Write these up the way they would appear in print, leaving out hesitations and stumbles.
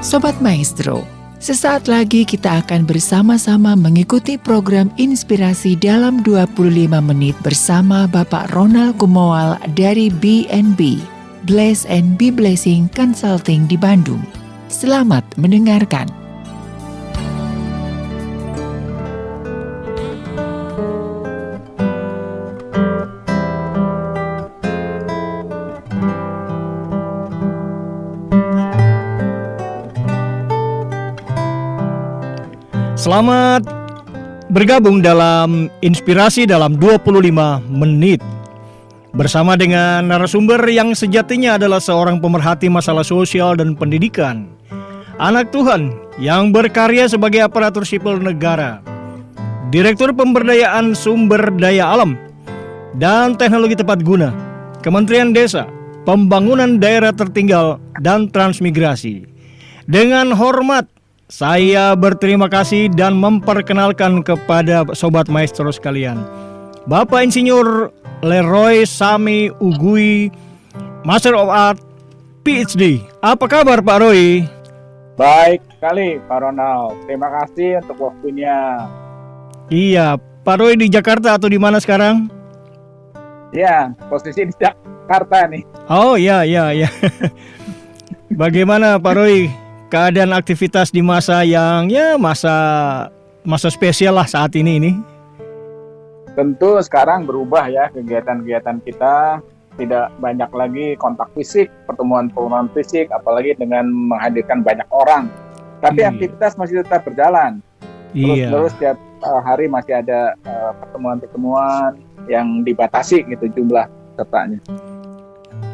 Sobat Maestro, sesaat lagi kita akan bersama-sama mengikuti program inspirasi dalam 25 menit bersama Bapak Ronald Kumoal dari BNB, Bless and Be Blessing Consulting di Bandung. Selamat mendengarkan. Selamat bergabung dalam Inspirasi dalam 25 menit bersama dengan narasumber yang sejatinya adalah seorang pemerhati masalah sosial dan pendidikan, anak Tuhan yang berkarya sebagai aparatur sipil negara, Direktur Pemberdayaan Sumber Daya Alam dan Teknologi Tepat Guna, Kementerian Desa, Pembangunan Daerah Tertinggal dan Transmigrasi. Dengan hormat, saya berterima kasih dan memperkenalkan kepada Sobat Maestro sekalian, Bapak Insinyur Leroy Sami Ugui, Master of Art, PhD. Apa kabar Pak Roy? Baik sekali Pak Ronald, terima kasih untuk waktunya. Iya, Pak Roy di Jakarta atau di mana sekarang? Ya, posisi di Jakarta nih. Oh ya. Bagaimana Pak Roy keadaan aktivitas di masa yang masa spesial lah saat ini? Tentu sekarang berubah ya kegiatan-kegiatan kita, tidak banyak lagi kontak fisik, pertemuan-pertemuan fisik, apalagi dengan menghadirkan banyak orang. Tapi aktivitas masih tetap berjalan. Terus tiap hari masih ada pertemuan-pertemuan yang dibatasi gitu jumlah pesertanya.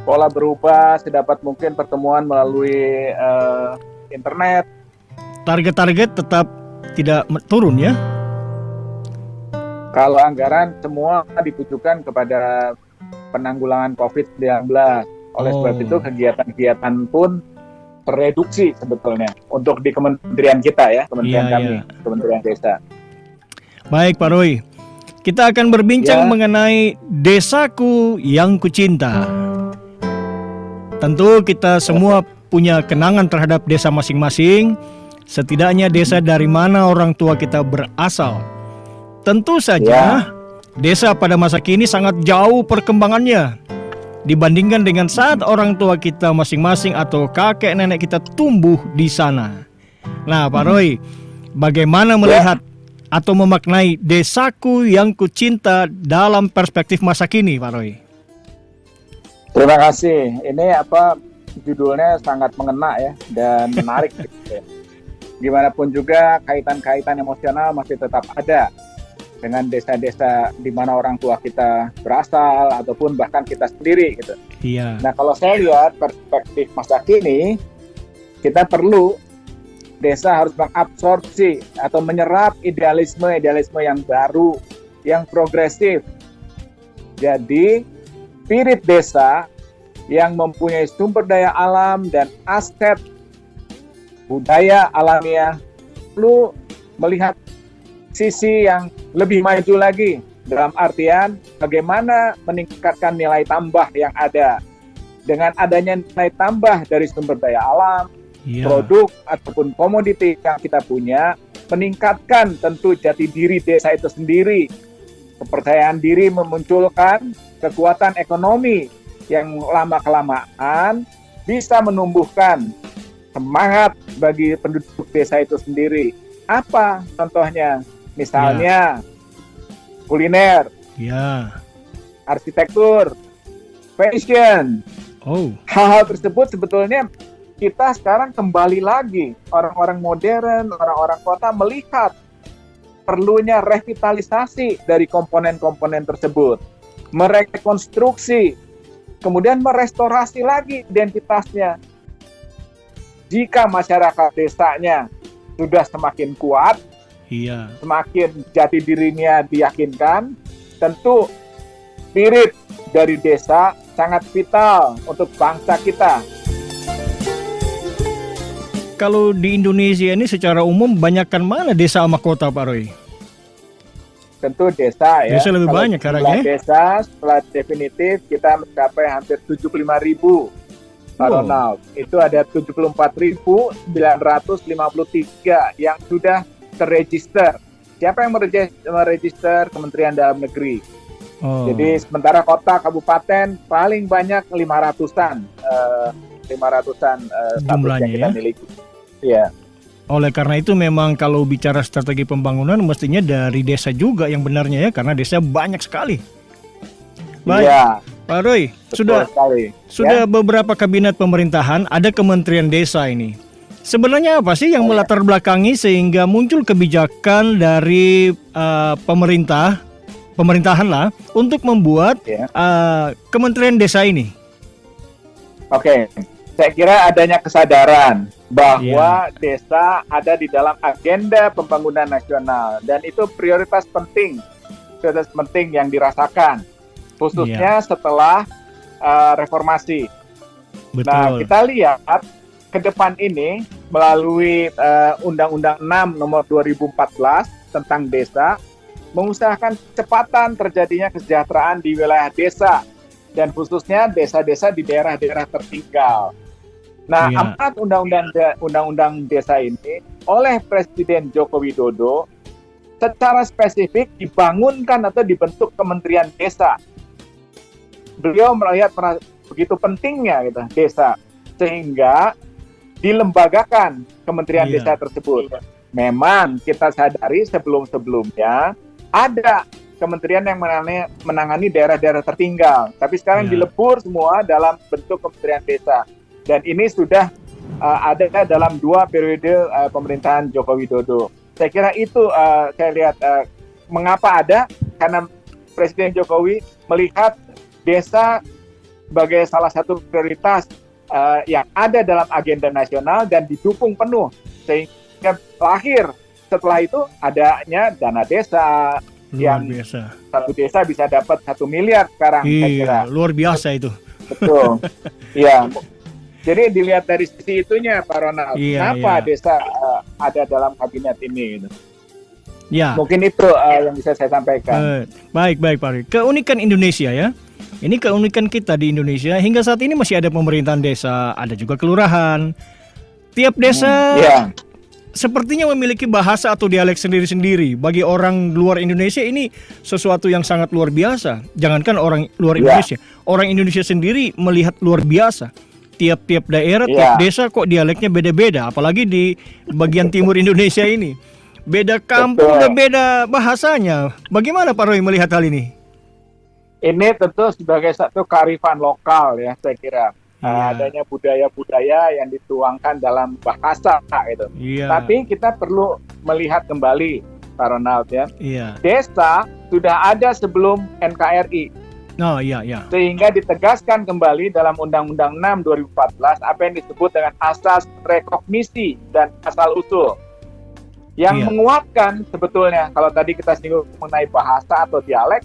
Pola berubah, sedapat mungkin pertemuan melalui internet. Target-target tetap tidak turun ya? Kalau anggaran semua ditujukan kepada penanggulangan COVID-19. Oleh sebab itu kegiatan-kegiatan pun tereduksi sebetulnya untuk di kementerian kita ya, Kementerian Desa. Baik Pak Roy, kita akan berbincang mengenai Desaku yang Kucinta. Tentu kita semua punya kenangan terhadap desa masing-masing, setidaknya desa dari mana orang tua kita berasal. Tentu saja desa pada masa kini sangat jauh perkembangannya dibandingkan dengan saat orang tua kita masing-masing atau kakek nenek kita tumbuh di sana. Nah Pak Roy, bagaimana melihat atau memaknai Desaku yang Kucinta dalam perspektif masa kini Pak Roy? Terima kasih. Ini judulnya sangat mengena ya dan menarik gitu ya. Gimana pun juga kaitan-kaitan emosional masih tetap ada dengan desa-desa di mana orang tua kita berasal ataupun bahkan kita sendiri gitu. Iya. Nah, kalau saya lihat perspektif masa kini, kita perlu desa harus mengabsorpsi atau menyerap idealisme yang baru, yang progresif. Jadi, spirit desa yang mempunyai sumber daya alam dan aset budaya alamiah perlu melihat sisi yang lebih maju lagi dalam artian bagaimana meningkatkan nilai tambah yang ada. Dengan adanya nilai tambah dari sumber daya alam, produk ataupun komoditi yang kita punya, meningkatkan tentu jati diri desa itu sendiri. Kepercayaan diri memunculkan kekuatan ekonomi yang lama-kelamaan bisa menumbuhkan semangat bagi penduduk desa itu sendiri. Apa contohnya? Misalnya kuliner, arsitektur, fashion. Hal-hal tersebut sebetulnya kita sekarang kembali lagi, orang-orang modern, orang-orang kota melihat perlunya revitalisasi dari komponen-komponen tersebut, merekonstruksi, kemudian merestorasi lagi identitasnya. Jika masyarakat desanya sudah semakin kuat, semakin jati dirinya diyakinkan, tentu spirit dari desa sangat vital untuk bangsa kita. Kalau di Indonesia ini secara umum banyakkan mana desa sama kota Pak Roy? Tentu desa ya. Desa lebih banyak sekarang ya. Desa setelah definitif kita mencapai hampir 75.000. Pak Wow. Ronald. Itu ada 74.953 yang sudah terregister. Siapa yang meregister? Kementerian Dalam Negeri. Oh. Jadi sementara kota, kabupaten paling banyak 500-an status Jumlahnya yang kita ya. miliki. Iya. Oleh karena itu memang kalau bicara strategi pembangunan mestinya dari desa juga yang benarnya ya, karena desa banyak sekali. Baik, Iya, Pak Roy, betul sekali. sudah beberapa kabinet pemerintahan ada Kementerian Desa ini. Sebenarnya apa sih yang melatar belakangi sehingga muncul kebijakan dari pemerintahan lah untuk membuat Ya. Kementerian Desa ini? Oke, saya kira adanya kesadaran bahwa desa ada di dalam agenda pembangunan nasional dan itu prioritas penting yang dirasakan, khususnya setelah reformasi. Betul. Nah, kita lihat ke depan ini melalui Undang-Undang 6 nomor 2014 tentang desa mengusahakan kecepatan terjadinya kesejahteraan di wilayah desa dan khususnya desa-desa di daerah-daerah tertinggal. Nah, Iya. amanat undang-undang desa ini oleh Presiden Joko Widodo secara spesifik dibangunkan atau dibentuk Kementerian Desa. Beliau melihat begitu pentingnya gitu, desa, sehingga dilembagakan Kementerian Iya. Desa tersebut. Memang kita sadari sebelum-sebelumnya ada kementerian yang menangani daerah-daerah tertinggal, tapi sekarang Iya. dilebur semua dalam bentuk Kementerian Desa. Dan ini sudah ada dalam 2 periode pemerintahan Joko Widodo. Saya kira itu saya lihat mengapa ada, karena Presiden Jokowi melihat desa sebagai salah satu prioritas yang ada dalam agenda nasional dan didukung penuh, sehingga lahir setelah itu adanya dana desa Luar yang biasa. satu desa bisa dapat 1 miliar sekarang. Saya kira. Iya, luar biasa itu. Betul. Iya. Jadi dilihat dari sisi itunya, Pak Ronald. Iya, Kenapa iya. desa ada dalam kabinet ini? Gitu. Ya. Mungkin itu yang bisa saya sampaikan. Baik Pak Roy. Keunikan Indonesia ya. Ini keunikan kita di Indonesia. Hingga saat ini masih ada pemerintahan desa, ada juga kelurahan. Tiap desa Iya. sepertinya memiliki bahasa atau dialek sendiri-sendiri. Bagi orang luar Indonesia ini sesuatu yang sangat luar biasa. Jangankan orang luar Iya. Indonesia, orang Indonesia sendiri melihat luar biasa. Tiap-tiap daerah, tiap Iya. desa kok dialeknya beda-beda. Apalagi di bagian timur Indonesia ini. Beda kampung, Betul. udah beda bahasanya. Bagaimana Pak Roy melihat hal ini? Ini tentu sebagai satu kearifan lokal ya, saya kira. Iya. Adanya budaya-budaya yang dituangkan dalam bahasa gitu. Iya. Tapi kita perlu melihat kembali, Pak Ronald ya. Iya. Desa sudah ada sebelum NKRI. Oh iya. Sehingga ditegaskan kembali dalam Undang-Undang 6 2014 apa yang disebut dengan asas rekognisi dan asal-usul. Yang Iya. menguatkan sebetulnya, kalau tadi kita singgung mengenai bahasa atau dialek,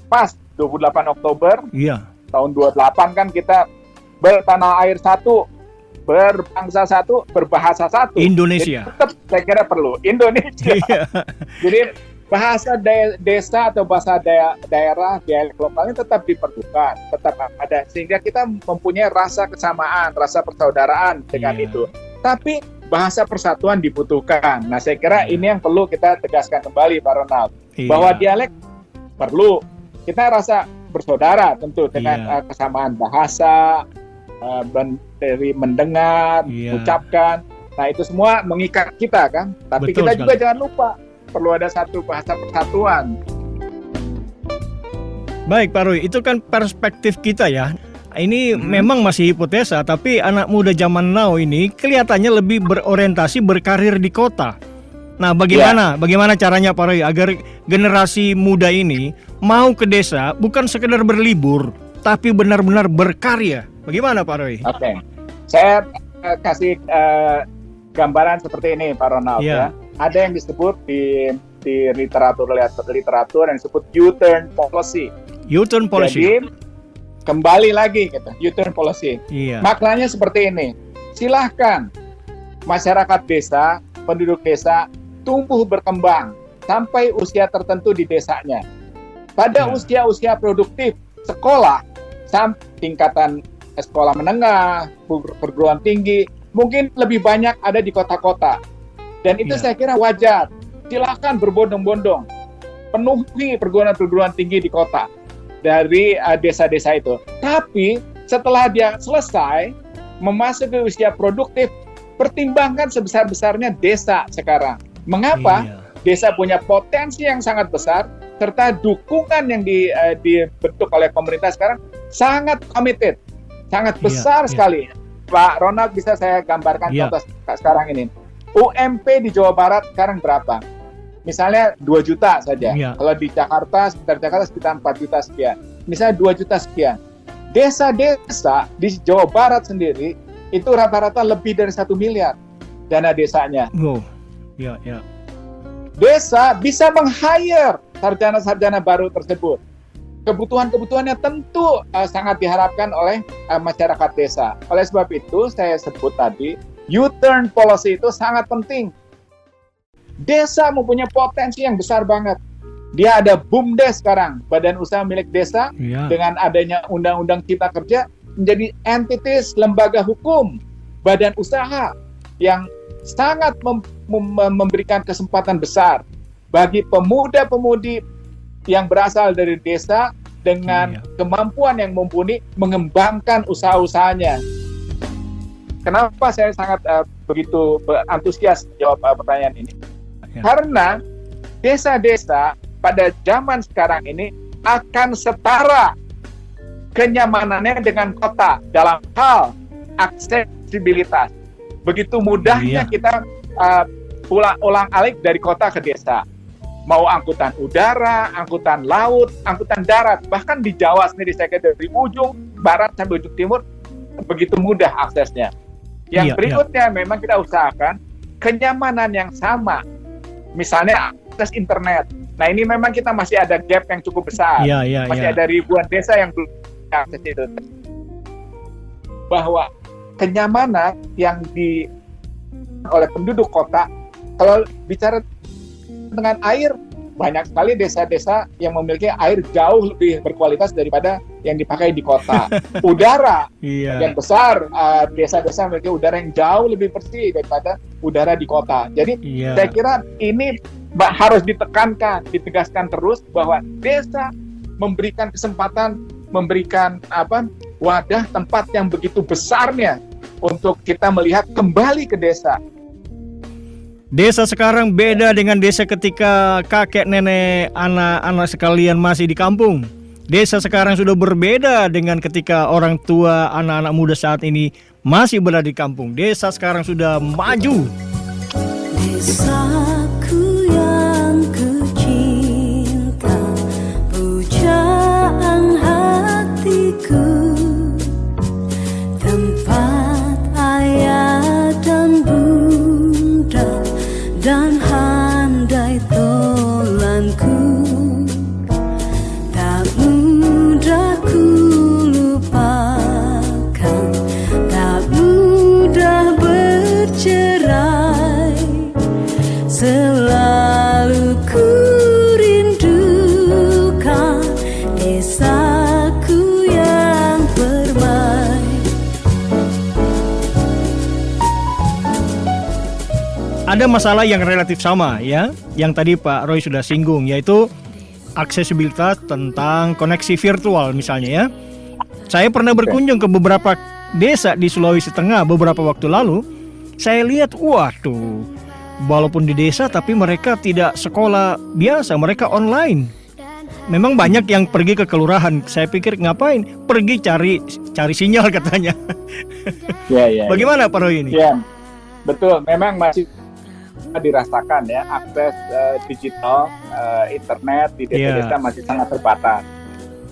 pas 28 Oktober Iya. tahun 28 kan kita bertanah air satu, berbangsa satu, berbahasa satu. Indonesia. Jadi tetap saya kira perlu Indonesia. Iya. Jadi bahasa desa atau bahasa daerah dialek lokalnya tetap diperlukan, tetap ada, sehingga kita mempunyai rasa kesamaan, rasa persaudaraan dengan Iya. itu. Tapi bahasa persatuan dibutuhkan. Nah, saya kira Iya. ini yang perlu kita tegaskan kembali, Pak Ronald, Iya. bahwa dialek perlu. Kita rasa bersaudara tentu dengan Iya. kesamaan bahasa, dari mendengar, Iya. mengucapkan. Nah, itu semua mengikat kita kan. Tapi Betul kita sekali. juga jangan lupa perlu ada satu bahasa persatuan. Baik Pak Roy, itu kan perspektif kita ya. Ini memang masih hipotesa, tapi anak muda zaman now ini kelihatannya lebih berorientasi berkarir di kota. Nah, bagaimana caranya Pak Roy agar generasi muda ini mau ke desa bukan sekedar berlibur, tapi benar-benar berkarya? Bagaimana Pak Roy? Oke. Saya kasih gambaran seperti ini, Pak Ronald Iya. ya. Ada yang disebut di literatur yang disebut U-turn policy. U-turn policy. Jadi kembali lagi gitu, U-turn policy. Iya. Maknanya seperti ini. Silahkan masyarakat desa, penduduk desa tumbuh berkembang sampai usia tertentu di desanya. Pada Ya. usia-usia produktif sekolah sampai tingkatan sekolah menengah, perguruan tinggi, mungkin lebih banyak ada di kota-kota. Dan itu saya kira wajar. Silakan berbondong-bondong, penuhi perguruan tinggi di kota dari desa-desa itu. Tapi setelah dia selesai memasuki usia produktif, pertimbangkan sebesar-besarnya desa sekarang. Mengapa? Desa punya potensi yang sangat besar, serta dukungan yang dibentuk oleh pemerintah sekarang sangat committed, sangat besar sekali. Pak Ronald, bisa saya gambarkan contoh sekarang ini. UMP di Jawa Barat sekarang berapa? Misalnya 2 juta saja. Kalau di Jakarta, sekitar 4 juta sekian. Misalnya 2 juta sekian. Desa-desa di Jawa Barat sendiri, itu rata-rata lebih dari 1 miliar dana desanya. Desa bisa meng-hire sarjana-sarjana baru tersebut. Kebutuhan-kebutuhannya tentu sangat diharapkan oleh masyarakat desa. Oleh sebab itu, saya sebut tadi, U-turn policy itu sangat penting. Desa mempunyai potensi yang besar banget. Dia ada BUMDes sekarang, Badan Usaha Milik Desa, dengan adanya Undang-Undang Cipta Kerja, menjadi entitas lembaga hukum, badan usaha yang sangat memberikan kesempatan besar bagi pemuda-pemudi yang berasal dari desa dengan kemampuan yang mumpuni mengembangkan usaha-usahanya. Kenapa saya sangat begitu antusias jawab pertanyaan ini? Karena desa-desa pada zaman sekarang ini akan setara kenyamanannya dengan kota dalam hal aksesibilitas. Begitu mudahnya kita ulang-alik dari kota ke desa. Mau angkutan udara, angkutan laut, angkutan darat, bahkan di Jawa sendiri saya kira dari ujung barat sampai ujung timur begitu mudah aksesnya. Yang berikutnya memang kita usahakan kenyamanan yang sama. Misalnya akses internet. Nah ini memang kita masih ada gap yang cukup besar. Masih ada ribuan desa yang belum akses itu. Bahwa kenyamanan yang oleh penduduk kota, kalau bicara dengan air, banyak sekali desa-desa yang memiliki air jauh lebih berkualitas daripada yang dipakai di kota. Udara yang besar, desa-desa memiliki udara yang jauh lebih bersih daripada udara di kota. Jadi saya kira ini harus ditekankan, ditegaskan terus bahwa desa memberikan kesempatan, memberikan wadah tempat yang begitu besarnya untuk kita melihat kembali ke desa. Desa sekarang beda dengan desa ketika kakek, nenek, anak-anak sekalian masih di kampung. Desa sekarang sudah berbeda dengan ketika orang tua, anak-anak muda saat ini masih berada di kampung. Desa sekarang sudah maju. Desaku yang kucinta, pujaan hatiku, tempat ayah dan bunda dan handai tolanku, tak mudah ku lupakan, tak mudah bercerai, selalu ku rindukan desaku yang permai. Ada masalah yang relatif sama ya, yang tadi Pak Roy sudah singgung, yaitu aksesibilitas tentang koneksi virtual misalnya ya. Saya pernah berkunjung ke beberapa desa di Sulawesi Tengah beberapa waktu lalu. Saya lihat, waduh, walaupun di desa tapi mereka tidak sekolah biasa, mereka online. Memang banyak yang pergi ke kelurahan. Saya pikir ngapain? Pergi cari sinyal katanya. Bagaimana Pak Roy ini? Ya, betul. Memang masih dirasakan ya, akses digital internet di desa-desa masih sangat terbatas.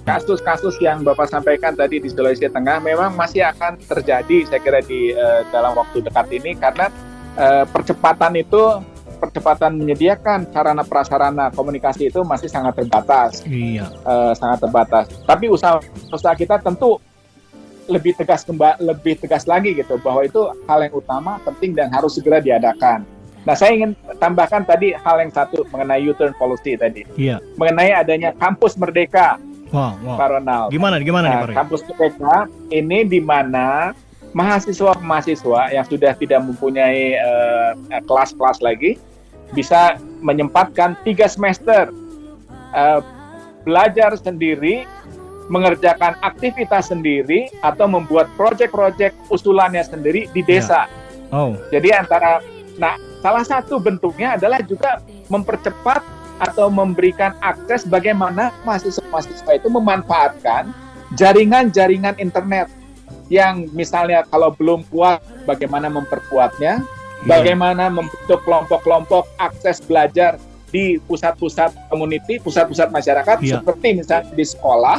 Kasus-kasus yang Bapak sampaikan tadi di Sulawesi Tengah memang masih akan terjadi saya kira di dalam waktu dekat ini, karena percepatan menyediakan sarana prasarana komunikasi itu masih sangat terbatas. Sangat terbatas. Tapi usaha kita tentu lebih tegas lagi gitu, bahwa itu hal yang utama, penting dan harus segera diadakan. Nah, saya ingin tambahkan tadi hal yang satu mengenai U-turn policy tadi. Mengenai adanya kampus merdeka. Wow. Pak Ronald. Gimana nih Pak Roy? Kampus UPK ini di mana mahasiswa yang sudah tidak mempunyai kelas-kelas lagi bisa menyempatkan 3 semester belajar sendiri, mengerjakan aktivitas sendiri, atau membuat proyek-proyek usulannya sendiri di desa. Jadi salah satu bentuknya adalah juga mempercepat atau memberikan akses bagaimana mahasiswa-mahasiswa itu memanfaatkan jaringan-jaringan internet yang misalnya kalau belum kuat, bagaimana memperkuatnya, bagaimana membentuk kelompok-kelompok akses belajar di pusat-pusat community, pusat-pusat masyarakat, seperti misalnya di sekolah,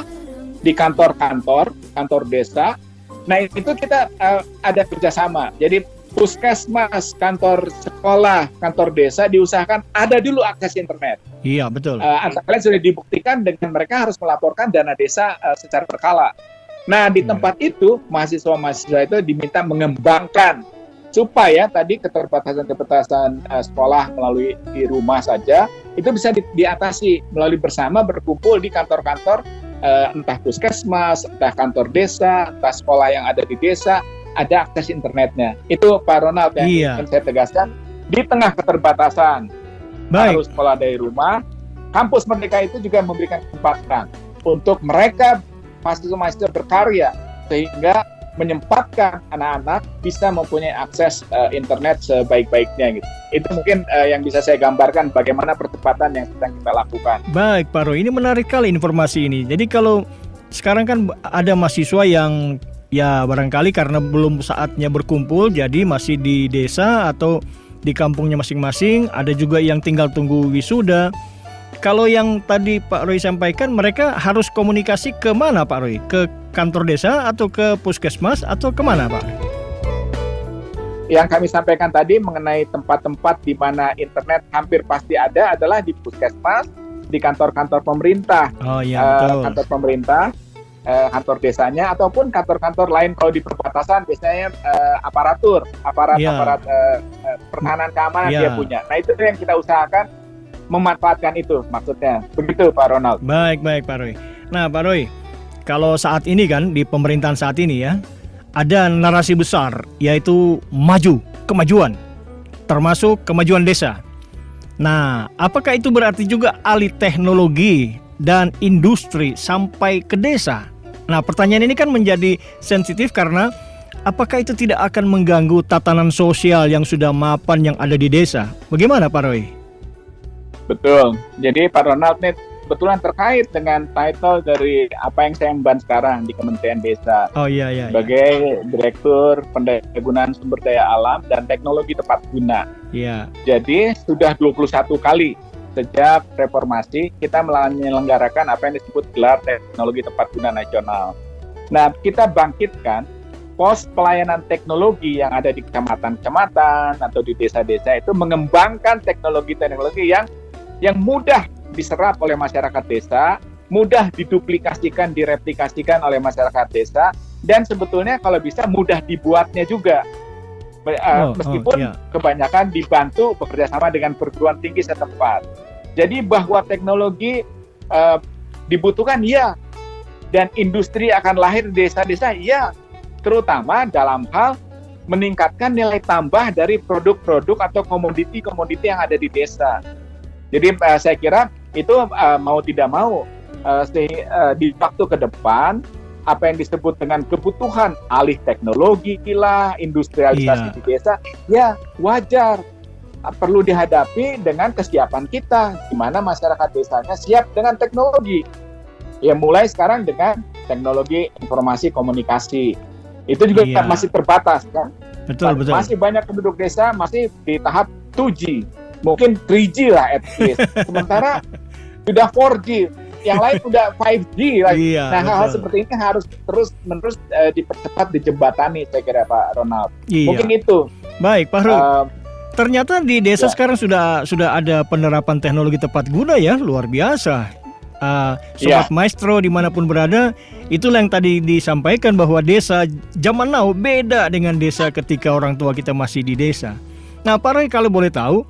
di kantor-kantor, kantor desa. Nah itu kita ada kerjasama. Jadi puskesmas, kantor sekolah, kantor desa diusahakan ada dulu akses internet. Iya, betul. Antara lain sudah dibuktikan dengan mereka harus melaporkan dana desa secara berkala. Nah, di tempat itu mahasiswa-mahasiswa itu diminta mengembangkan supaya tadi keterbatasan sekolah melalui di rumah saja itu bisa diatasi melalui bersama berkumpul di kantor-kantor entah puskesmas, entah kantor desa, entah sekolah yang ada di desa, ada akses internetnya. Itu Pak Ronald yang ingin saya tegaskan. Di tengah keterbatasan harus sekolah dari rumah, Kampus Merdeka itu juga memberikan kesempatan untuk mereka mahasiswa-mahasiswa berkarya sehingga menyempatkan anak-anak bisa mempunyai akses internet sebaik-baiknya gitu. Itu mungkin yang bisa saya gambarkan bagaimana percepatan yang sedang kita lakukan. Baik Pak Roy, ini menarik kali informasi ini. Jadi kalau sekarang kan ada mahasiswa yang ya barangkali karena belum saatnya berkumpul jadi masih di desa atau di kampungnya masing-masing, ada juga yang tinggal tunggu wisuda. Kalau yang tadi Pak Roy sampaikan, mereka harus komunikasi ke mana Pak Roy? Ke kantor desa atau ke puskesmas atau kemana Pak? Yang kami sampaikan tadi mengenai tempat-tempat di mana internet hampir pasti ada adalah di puskesmas, di kantor-kantor pemerintah, kantor pemerintah, kantor desanya, ataupun kantor-kantor lain kalau di perbatasan biasanya aparat pertahanan keamanan dia punya. Nah itu yang kita usahakan memanfaatkan itu maksudnya. Begitu Pak Ronald. Baik Pak Roy. Nah Pak Roy, kalau saat ini kan di pemerintahan saat ini ya ada narasi besar yaitu kemajuan, termasuk kemajuan desa. Nah, apakah itu berarti juga alih teknologi dan industri sampai ke desa? Nah, pertanyaan ini kan menjadi sensitif karena apakah itu tidak akan mengganggu tatanan sosial yang sudah mapan yang ada di desa? Bagaimana Pak Roy? Betul. Jadi Pak Ronald ini kebetulan terkait dengan title dari apa yang saya emban sekarang di Kementerian Desa. Sebagai Direktur Pendayagunaan Sumber Daya Alam dan Teknologi Tepat Guna. Jadi sudah 21 kali sejak reformasi kita menyelenggarakan apa yang disebut gelar Teknologi Tepat Guna Nasional. Nah, kita bangkitkan pos pelayanan teknologi yang ada di kecamatan-kecamatan atau di desa-desa itu mengembangkan teknologi-teknologi yang mudah diserap oleh masyarakat desa, mudah diduplikasikan, direplikasikan oleh masyarakat desa, dan sebetulnya kalau bisa mudah dibuatnya juga. Meskipun kebanyakan dibantu bekerjasama dengan perguruan tinggi setempat. Jadi bahwa teknologi dibutuhkan dan industri akan lahir di desa-desa terutama dalam hal meningkatkan nilai tambah dari produk-produk atau komoditi-komoditi yang ada di desa. Jadi saya kira itu mau tidak mau di waktu ke depan apa yang disebut dengan kebutuhan alih teknologi industrialisasi di desa wajar perlu dihadapi dengan kesiapan kita di mana masyarakat desanya siap dengan teknologi. Mulai sekarang dengan teknologi informasi komunikasi. Itu juga masih terbatas kan. Betul. Masih banyak penduduk desa masih di tahap 2G. Mungkin 3G lah at least. Sementara sudah 4G, yang lain udah 5G lagi. Hal-hal seperti ini harus terus-menerus dipercepat, dijembatani saya kira Pak Ronald. Mungkin itu. Baik Pak Roy. Ternyata di desa sekarang sudah ada penerapan teknologi tepat guna ya, luar biasa. Sobat Maestro dimanapun berada, itulah yang tadi disampaikan bahwa desa zaman now beda dengan desa ketika orang tua kita masih di desa. Nah Pak Roy, kalau boleh tahu,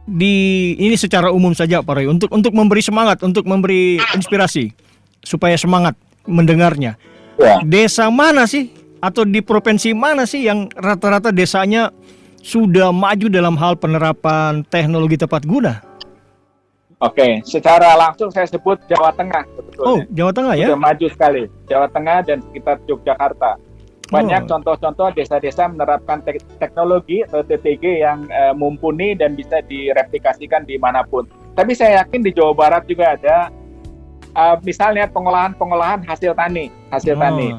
ini secara umum saja Pak Roy, untuk memberi semangat, untuk memberi inspirasi supaya semangat mendengarnya. Ya. Desa mana sih atau di provinsi mana sih yang rata-rata desanya sudah maju dalam hal penerapan teknologi tepat guna? Oke, secara langsung saya sebut Jawa Tengah sebetulnya. Oh, Jawa Tengah ya? Sudah maju sekali. Jawa Tengah dan sekitar Yogyakarta. Banyak contoh-contoh desa-desa menerapkan teknologi atau TTG yang mumpuni dan bisa direplikasikan dimanapun. Tapi saya yakin di Jawa Barat juga ada, misalnya pengolahan hasil tani.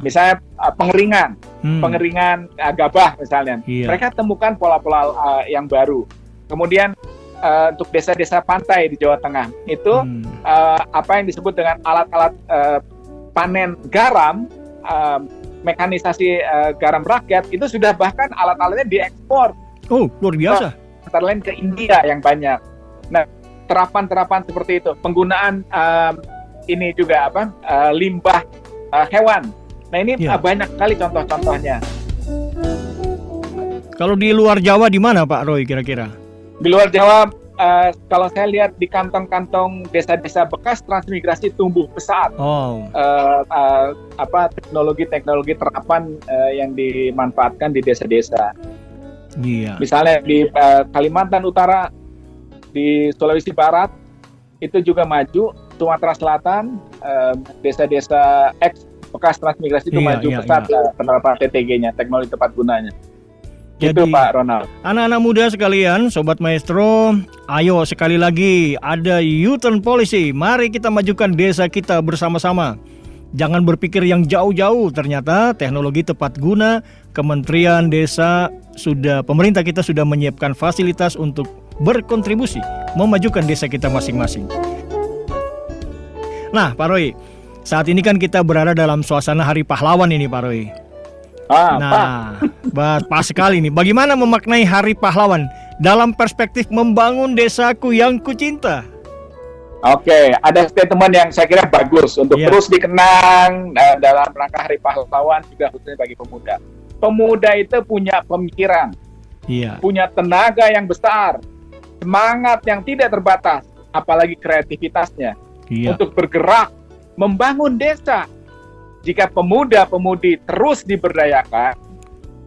Misalnya pengeringan gabah misalnya. Iya. Mereka temukan pola-pola yang baru. Kemudian untuk desa-desa pantai di Jawa Tengah itu apa yang disebut dengan alat-alat panen garam, mekanisasi garam rakyat itu sudah bahkan alat-alatnya diekspor. Oh, luar biasa. Antara lain ke India yang banyak. Nah, terapan-terapan seperti itu, penggunaan ini juga limbah hewan. Nah, ini banyak sekali contoh-contohnya. Kalau di luar Jawa di mana Pak Roy kira-kira? Di luar Jawa, kalau saya lihat di kantong-kantong desa-desa bekas transmigrasi tumbuh pesat. Teknologi-teknologi terapan yang dimanfaatkan di desa-desa. Iya. Misalnya di Kalimantan Utara, di Sulawesi Barat itu juga maju. Sumatera Selatan, desa-desa bekas transmigrasi itu maju pesat penerapan TTG-nya, teknologi tepat gunanya. Gitu Pak Ronald. Anak-anak muda sekalian, Sobat Maestro, ayo sekali lagi ada U-turn policy. Mari kita majukan desa kita bersama-sama. Jangan berpikir yang jauh-jauh. Ternyata teknologi tepat guna, Kementerian Desa pemerintah kita sudah menyiapkan fasilitas untuk berkontribusi memajukan desa kita masing-masing. Nah, Pak Roy, saat ini kan kita berada dalam suasana Hari Pahlawan ini, Pak Roy. Pas sekali nih. Bagaimana memaknai Hari Pahlawan dalam perspektif membangun desaku yang kucinta? Oke, ada statement yang saya kira bagus untuk terus dikenang dalam rangka Hari Pahlawan juga khususnya bagi pemuda. Pemuda itu punya pemikiran, punya tenaga yang besar, semangat yang tidak terbatas, apalagi kreativitasnya untuk bergerak membangun desa. Jika pemuda-pemudi terus diberdayakan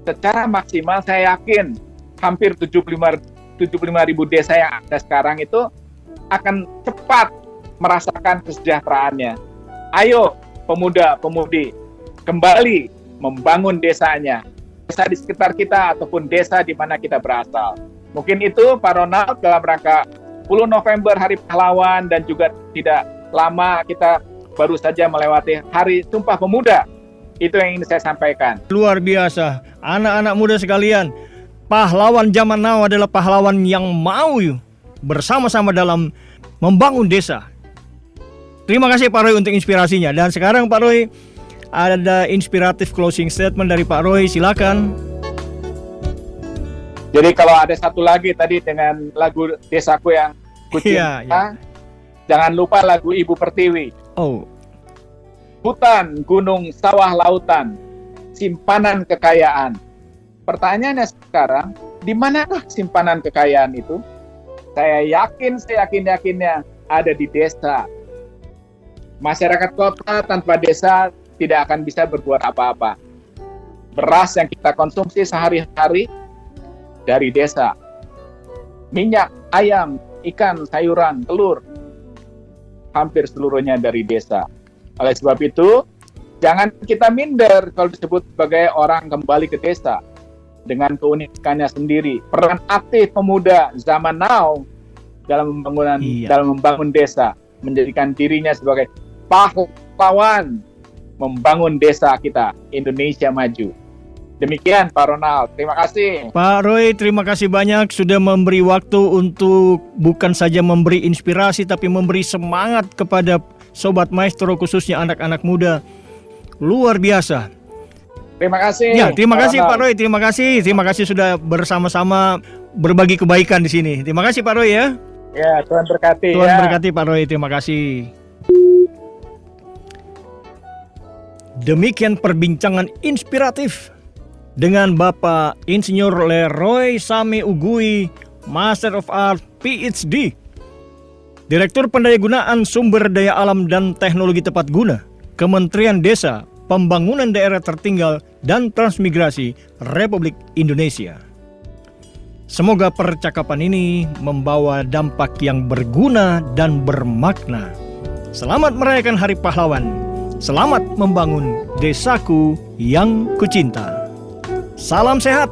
secara maksimal, saya yakin hampir 75.000 desa yang ada sekarang itu akan cepat merasakan kesejahteraannya. Ayo pemuda-pemudi kembali membangun desanya, desa di sekitar kita ataupun desa di mana kita berasal. Mungkin itu Pak Ronald dalam rangka 10 November Hari Pahlawan, dan juga tidak lama kita baru saja melewati Hari Sumpah Pemuda. Itu yang ingin saya sampaikan. Luar biasa. Anak-anak muda sekalian, pahlawan zaman now adalah pahlawan yang mau bersama-sama dalam membangun desa. Terima kasih Pak Roy untuk inspirasinya. Dan sekarang Pak Roy, ada inspiratif closing statement dari Pak Roy, silakan. Jadi kalau ada satu lagi tadi dengan lagu Desaku yang kucinta, jangan lupa lagu Ibu Pertiwi. Hutan, gunung, sawah, lautan, simpanan kekayaan. Pertanyaannya sekarang, di manakah simpanan kekayaan itu? Saya yakinnya ada di desa. Masyarakat kota tanpa desa tidak akan bisa berbuat apa-apa. Beras yang kita konsumsi sehari-hari dari desa. Minyak, ayam, ikan, sayuran, telur, hampir seluruhnya dari desa. Oleh sebab itu, jangan kita minder kalau disebut sebagai orang kembali ke desa dengan keunikannya sendiri. Peran aktif pemuda zaman now dalam membangun desa, menjadikan dirinya sebagai pahlawan membangun desa kita, Indonesia maju. Demikian Pak Ronald, terima kasih. Pak Roy, terima kasih banyak sudah memberi waktu untuk bukan saja memberi inspirasi, tapi memberi semangat kepada Sobat Maestro, khususnya anak-anak muda. Luar biasa. Terima kasih. Ya, terima kasih Pak Roy, terima kasih sudah bersama-sama berbagi kebaikan di sini. Terima kasih Pak Roy ya. Ya, Tuhan berkati. Tuhan berkati Pak Roy, terima kasih. Demikian perbincangan inspiratif dengan Bapak Insinyur Leroy Sami Ugui, Master of Art PhD. Direktur Pendayagunaan Sumber Daya Alam dan Teknologi Tepat Guna, Kementerian Desa, Pembangunan Daerah Tertinggal dan Transmigrasi Republik Indonesia. Semoga percakapan ini membawa dampak yang berguna dan bermakna. Selamat merayakan Hari Pahlawan. Selamat membangun desaku yang kucinta. Salam sehat,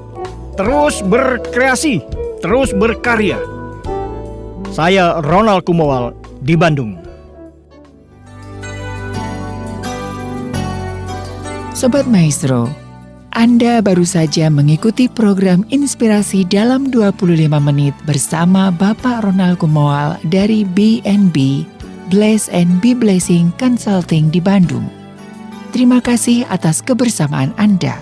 terus berkreasi, terus berkarya. Saya Ronald Kumowal di Bandung. Sobat Maestro, Anda baru saja mengikuti program Inspirasi dalam 25 menit bersama Bapak Ronald Kumowal dari BNB, Bless and Be Blessing Consulting di Bandung. Terima kasih atas kebersamaan Anda.